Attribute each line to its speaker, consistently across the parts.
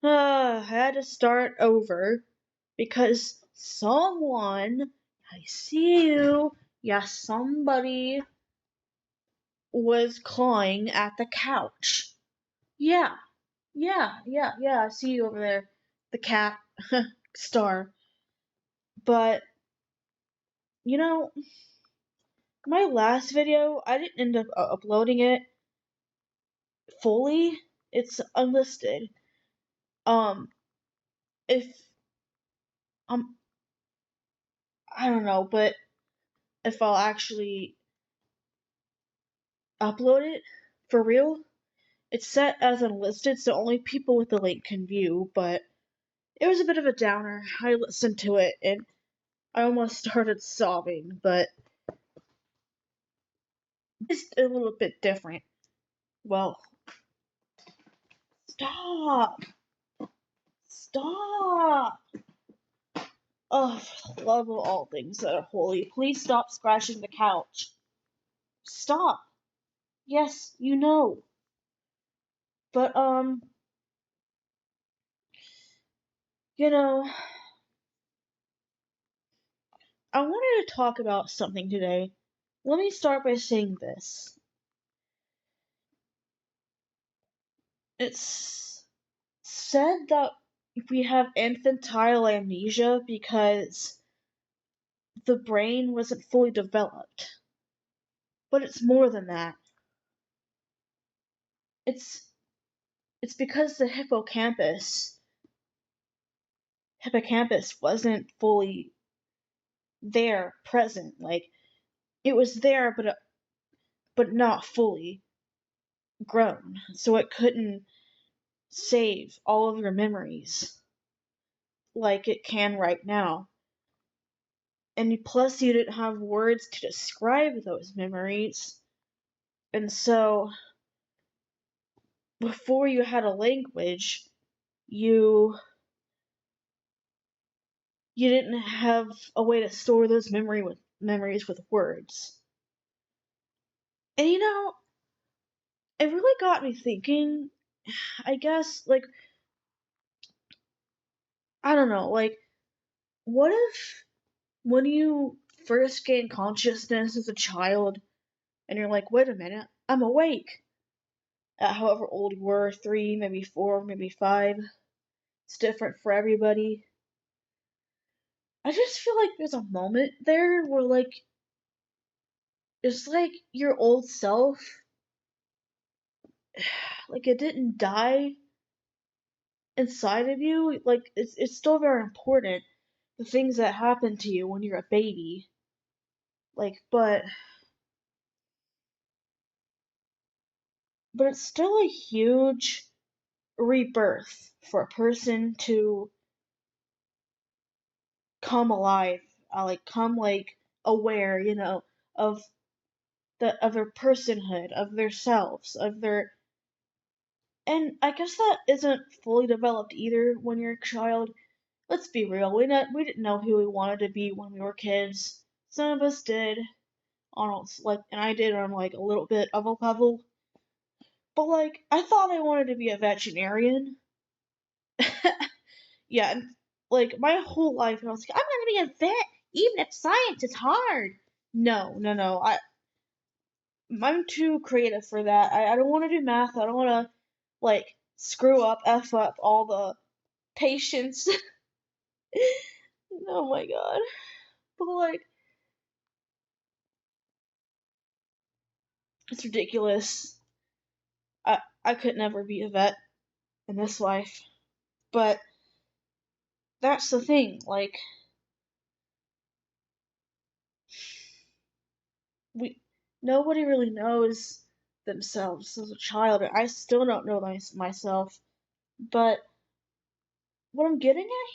Speaker 1: I had to start over because someone, I see you, yes, somebody was clawing at the couch. Yeah, yeah, I see you over there, the cat star. But, you know, my last video, I didn't end up uploading it fully. It's unlisted. Um, if, um, I don't know, but if I'll actually upload it for real, it's set as unlisted, so only people with the link can view, but it was a bit of a downer. I listened to it and I almost started sobbing, but it's a little bit different. Well, stop! Stop! Oh, for the love of all things that are holy, please stop scratching the couch. Stop! Yes, you know. But, you know, I wanted to talk about something today. Let me start by saying this. It's said that we have infantile amnesia because the brain wasn't fully developed. But it's more than that. It's it's because the hippocampus wasn't fully there, present. Like it was there, but not fully grown, so it couldn't save all of your memories like it can right now. And plus, you didn't have words to describe those memories, and so before you had a language, you you didn't have a way to store those memories with words. And it really got me thinking, I guess, like, I don't know, like, what if when you first gain consciousness as a child and you're like, wait a minute, I'm awake at however old you were, 3, maybe 4, maybe 5. It's different for everybody. I just feel like there's a moment there where, like, it's like your old self, like, it didn't die inside of you. Like, it's still very important, the things that happen to you when you're a baby. Like, but it's still a huge rebirth for a person to come alive, like come like aware, of of their personhood, of their selves, of their. And I guess that isn't fully developed either when you're a child. Let's be real, we didn't know who we wanted to be when we were kids. Some of us did, on like, and I did on like a little bit of a level. But like, I thought I wanted to be a veterinarian. Yeah, and like my whole life, I was like, I'm gonna be a vet, even if science is hard. No, no, no. I'm too creative for that. I don't want to do math. I don't want to like screw up, f up all the patience. Oh my god. But like, it's ridiculous. I could never be a vet in this life. But that's the thing. Like, we nobody really knows themselves as a child. I still don't know myself. But what I'm getting at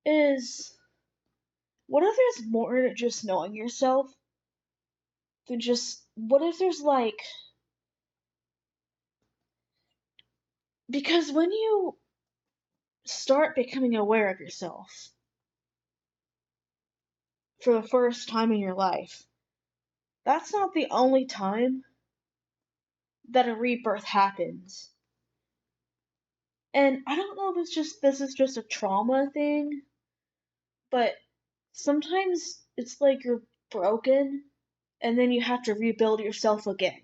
Speaker 1: here is, what if there's more to just knowing yourself than just, what if there's like, because when you start becoming aware of yourself for the first time in your life, that's not the only time that a rebirth happens. And I don't know if this is just a trauma thing, but sometimes it's like you're broken and then you have to rebuild yourself again.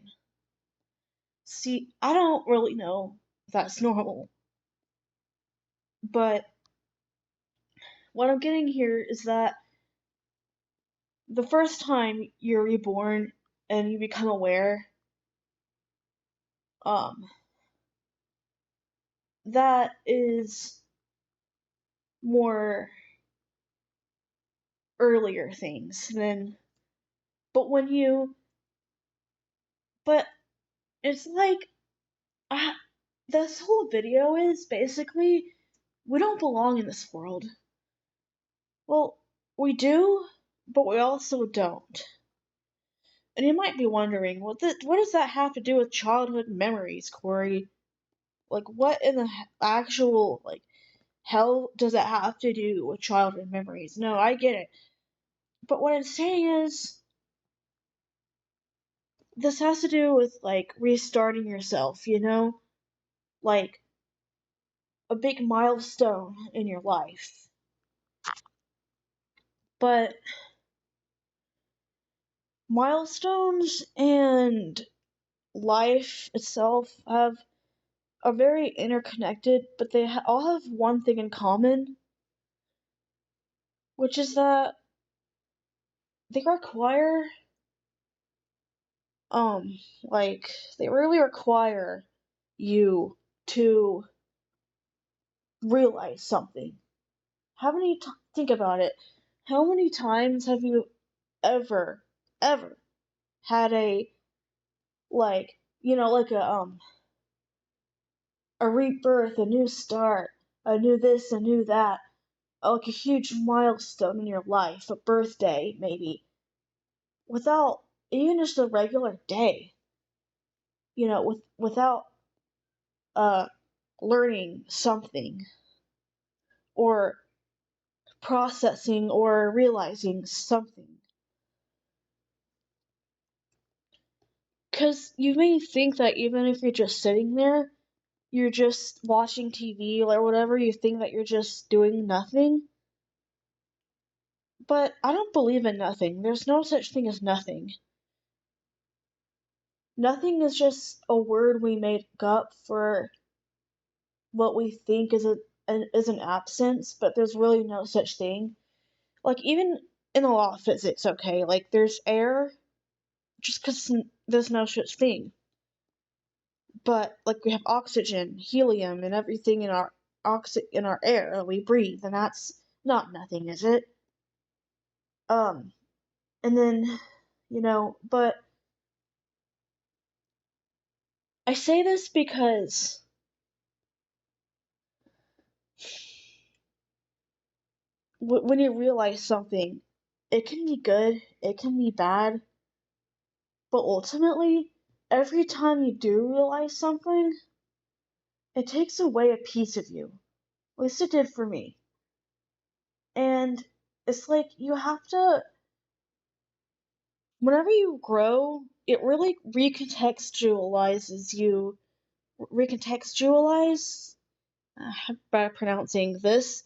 Speaker 1: See, I don't really know if that's normal, but what I'm getting here is that the first time you're reborn and you become aware, um, that is more earlier things than, but when you, but it's like, I, this whole video is basically, we don't belong in this world. Well, we do, but we also don't. And you might be wondering, what does that have to do with childhood memories, Corey? Like, what in the actual, like, hell does that have to do with childhood memories? No, I get it. But what I'm saying is, this has to do with, like, restarting yourself, you know? Like, a big milestone in your life. But milestones and life itself are very interconnected, but they all have one thing in common, which is that they require like they really require you to realize something. Think about it. How many times have you ever ever had a, like, like a rebirth, a new start, a new this, a new that, like a huge milestone in your life, a birthday maybe, without even just a regular day, without uh learning something or processing or realizing something. Because you may think that even if you're just sitting there, you're just watching TV or whatever, you think that you're just doing nothing. But I don't believe in nothing. There's no such thing as nothing. Nothing is just a word we make up for what we think is an absence, but there's really no such thing. Like, even in the law of physics, okay, like there's air, just because there's no such thing. But like we have oxygen, helium, and everything in our in our air that we breathe, and that's not nothing, is it? Um, and then, but I say this because when you realize something, it can be good, it can be bad, but ultimately, every time you do realize something, it takes away a piece of you. At least it did for me. And it's like you have to, whenever you grow, it really recontextualizes you. Recontextualize? I'm bad pronouncing this,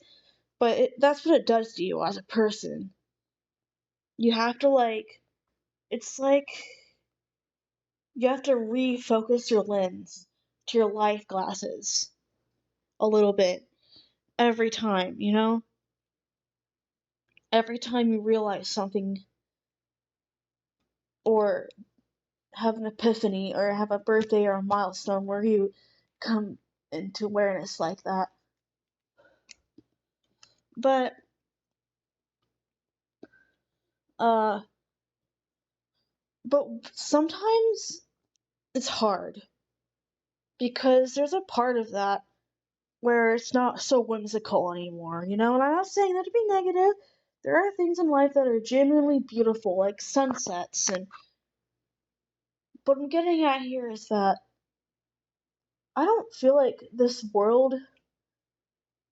Speaker 1: but that's what it does to you as a person. You have to, like, it's like you have to refocus your lens to your life glasses a little bit every time, Every time you realize something or have an epiphany or have a birthday or a milestone where you come into awareness like that. But uh but sometimes it's hard because there's a part of that where it's not so whimsical anymore, And I'm not saying that to be negative. There are things in life that are genuinely beautiful, like sunsets, and what I'm getting at here is that I don't feel like this world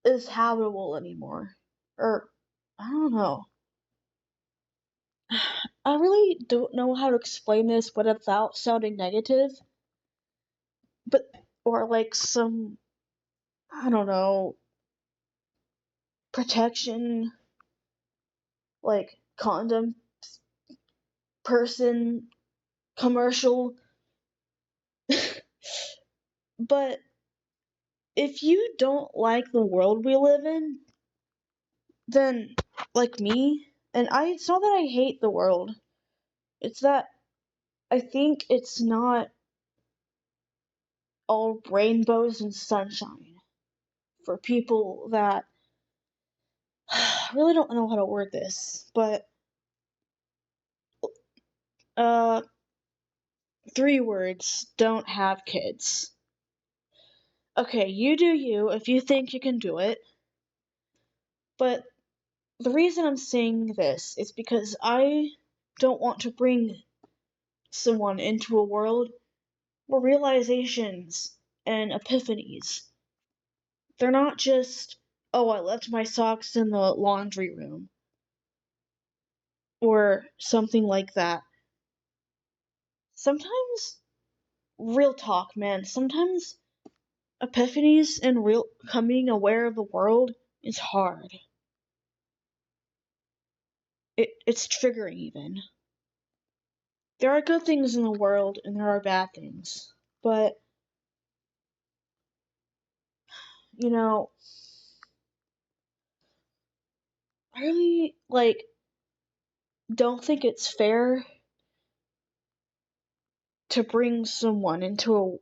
Speaker 1: is habitable anymore. Or I don't know. I really don't know how to explain this without sounding negative, but or like some I don't know, protection, like condom person commercial. But if you don't like the world we live in, then like me, and it's not that I hate the world. It's that I think it's not all rainbows and sunshine for people that I really don't know how to word this, but uh 3 words, don't have kids. Okay, you do you if you think you can do it. But the reason I'm saying this is because I don't want to bring someone into a world where realizations and epiphanies, they're not just, oh, I left my socks in the laundry room, or something like that. Sometimes, real talk, man, sometimes epiphanies and real coming aware of the world is hard. It's triggering even. There are good things in the world and there are bad things. But, you know, I really don't think it's fair to bring someone into a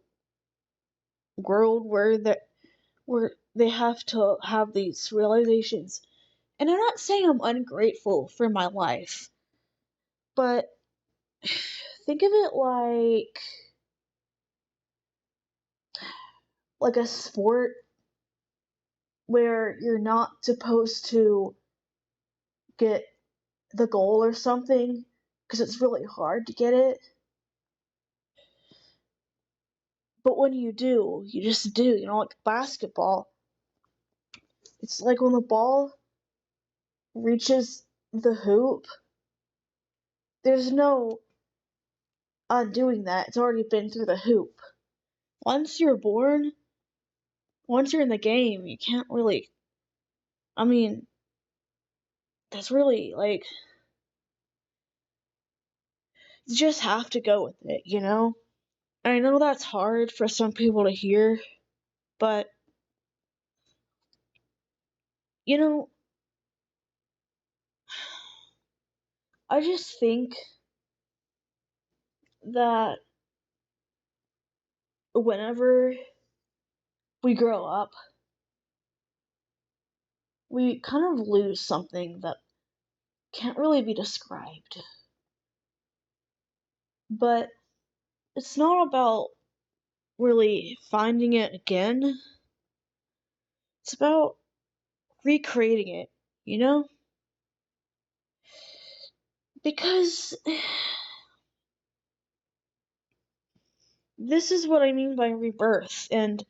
Speaker 1: world where they have to have these realizations. And I'm not saying I'm ungrateful for my life, but think of it like a sport where you're not supposed to get the goal or something because it's really hard to get it. But when you do, you just do. Like basketball. It's like when the ball reaches the hoop, there's no undoing that. It's already been through the hoop. Once you're born, once you're in the game, you can't really. I mean, that's really you just have to go with it. I know that's hard for some people to hear, but you know, I just think that whenever we grow up, we kind of lose something that can't really be described. But it's not about really finding it again. It's about recreating it. Because this is what I mean by rebirth and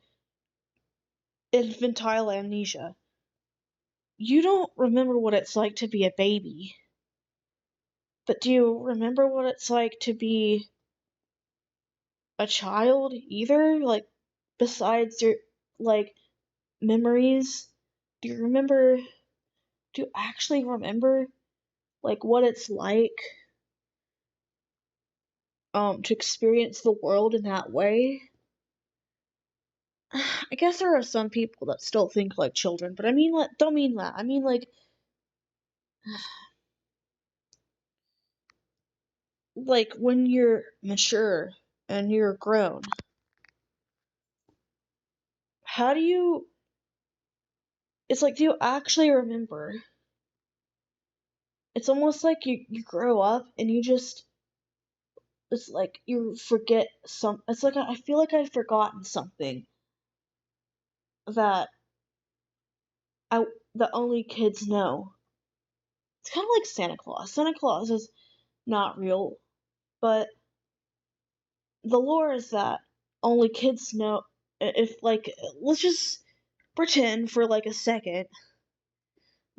Speaker 1: infantile amnesia. You don't remember what it's like to be a baby, but do you remember what it's like to be a child either? Besides your, like, memories? Do you actually remember, what it's like, to experience the world in that way? I guess there are some people that still think like children, but I mean, don't mean that. I mean, when you're mature and you're grown, how do you? It's like, do you actually remember? It's almost like you grow up and you just. It's like you forget some. It's like I feel like I've forgotten something that I that only kids know. It's kind of like Santa Claus. Santa Claus is not real, but the lore is that only kids know. If let's just pretend for a second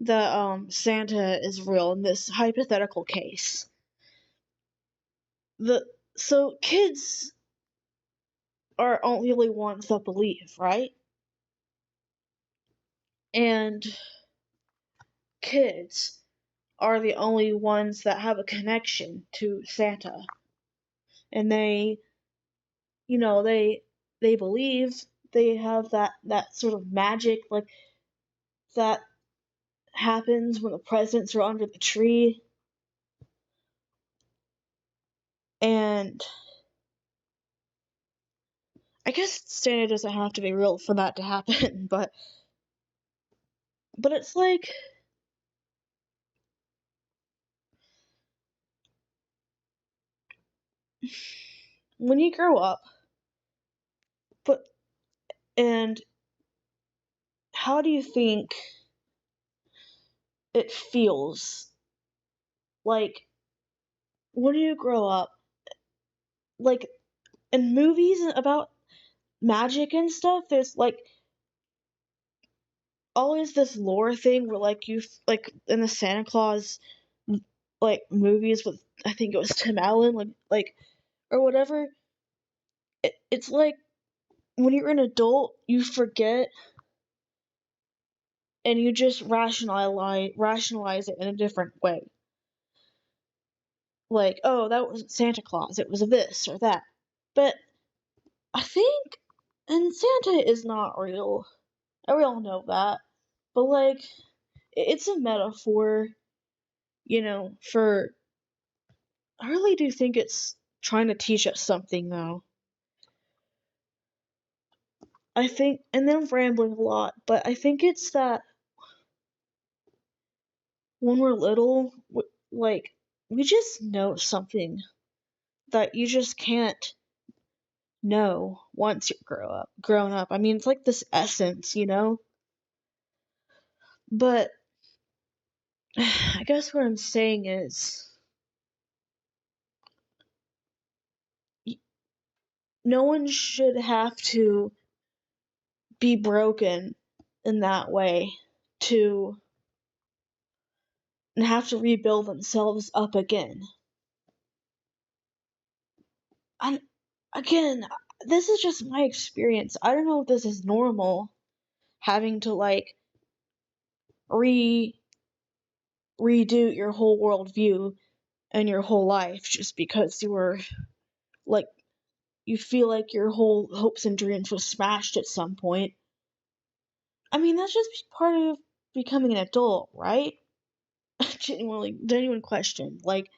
Speaker 1: that Santa is real in this hypothetical case. So kids are only ones that believe, right? and kids are the only ones that have a connection to Santa. And they believe they have that sort of magic, like, that happens when the presents are under the tree. And I guess Santa doesn't have to be real for that to happen, but it's like, when you grow up, but and how do you think it feels like when you grow up, like, in movies about magic and stuff, there's like always this lore thing where, like, you like in the Santa Claus, like, movies with, I think it was Tim Allen, like or whatever. It's like when you're an adult, you forget and you just rationalize it in a different way. Like, oh, that wasn't Santa Claus, it was this or that. But I think, and Santa is not real. We all know that. But, like, it's a metaphor, for. I really do think it's trying to teach us something, though. I think, and then I'm rambling a lot, but I think it's that when we're little, like, we just know something that you just can't know once you're grown up. I mean, it's like this essence, But I guess what I'm saying is, no one should have to be broken in that way to and have to rebuild themselves up again. And again, this is just my experience. I don't know if this is normal, having to, like, redo your whole worldview and your whole life just because like you feel like your whole hopes and dreams were smashed at some point. I mean, that's just part of becoming an adult, right? Genuine question. Like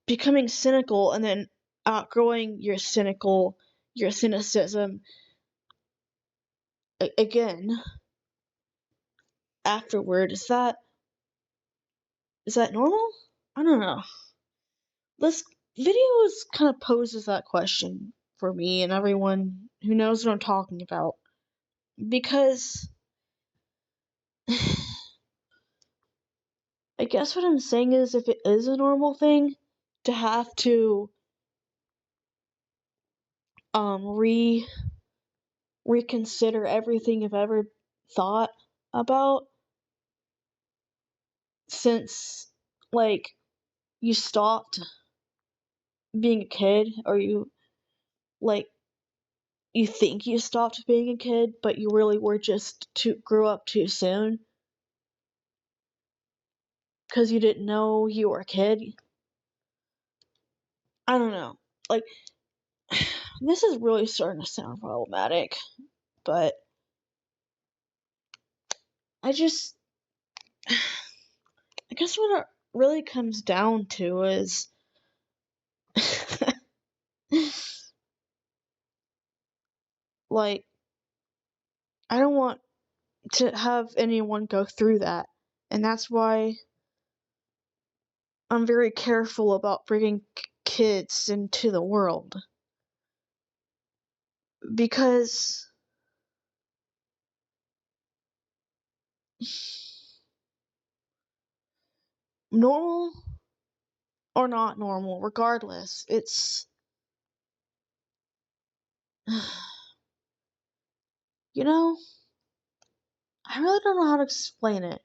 Speaker 1: becoming cynical and then outgrowing your cynicism again afterward. Is that normal? I don't know. This video kind of poses that question for me and everyone who knows what I'm talking about, because I guess what I'm saying is, if it is a normal thing to have to reconsider everything you've ever thought about since, like, you stopped being a kid, or like you think you stopped being a kid, but you really were just grew up too soon because you didn't know you were a kid. I don't know. Like, this is really starting to sound problematic, but I guess what it really comes down to is like, I don't want to have anyone go through that, and that's why I'm very careful about bringing kids into the world, because normal or not normal, regardless, it's you know, I really don't know how to explain it.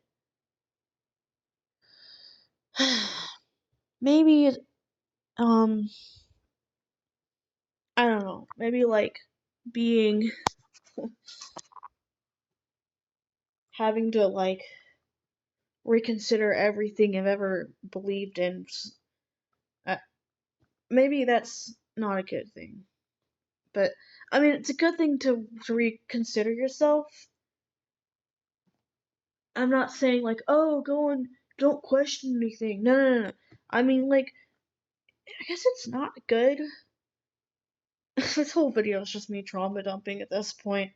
Speaker 1: Maybe I don't know, maybe like being having to like reconsider everything I've ever believed in. Maybe that's not a good thing. But I mean, it's a good thing to reconsider yourself. I'm not saying like, oh, go and don't question anything. No. I mean, like, I guess it's not good. This whole video is just me trauma dumping at this point.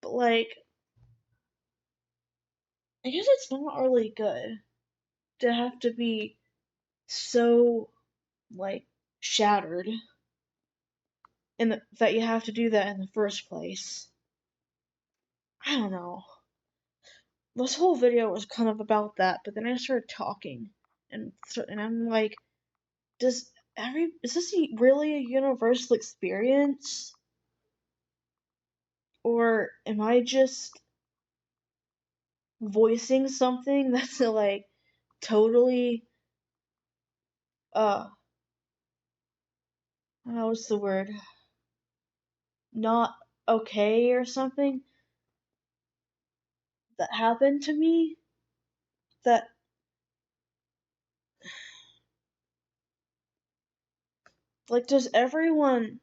Speaker 1: But like, I guess it's not really good to have to be so like shattered, and that you have to do that in the first place. I don't know. This whole video was kind of about that, but then I started talking, and I'm like, is this really a universal experience, or am I just voicing something that's like totally what's the word, not okay or something that happened to me that like, does everyone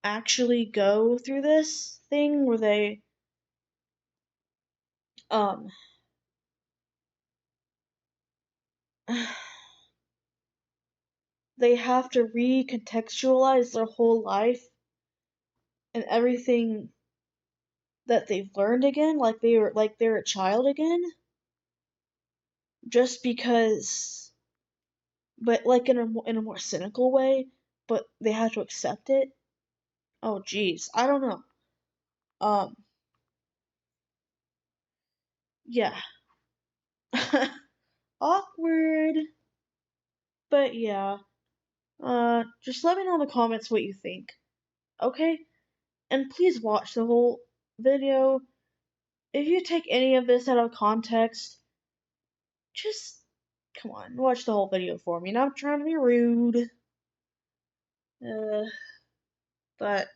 Speaker 1: actually go through this thing where um they have to recontextualize their whole life and everything that they've learned again, like they're a child again, just because, but like in a more cynical way, but they have to accept it. Oh geez, I don't know. Um, yeah, awkward, but yeah. Just let me know in the comments what you think, okay? And please watch the whole video. If you take any of this out of context, just come on, watch the whole video for me. Not trying to be rude. Uh, but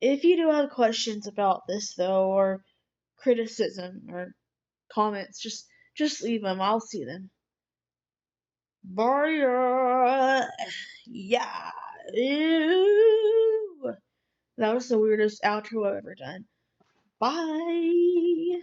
Speaker 1: if you do have questions about this though, or criticism or comments, just leave them. I'll see them. Bye. Yeah. Ew. That was the weirdest outro I've ever done. Bye.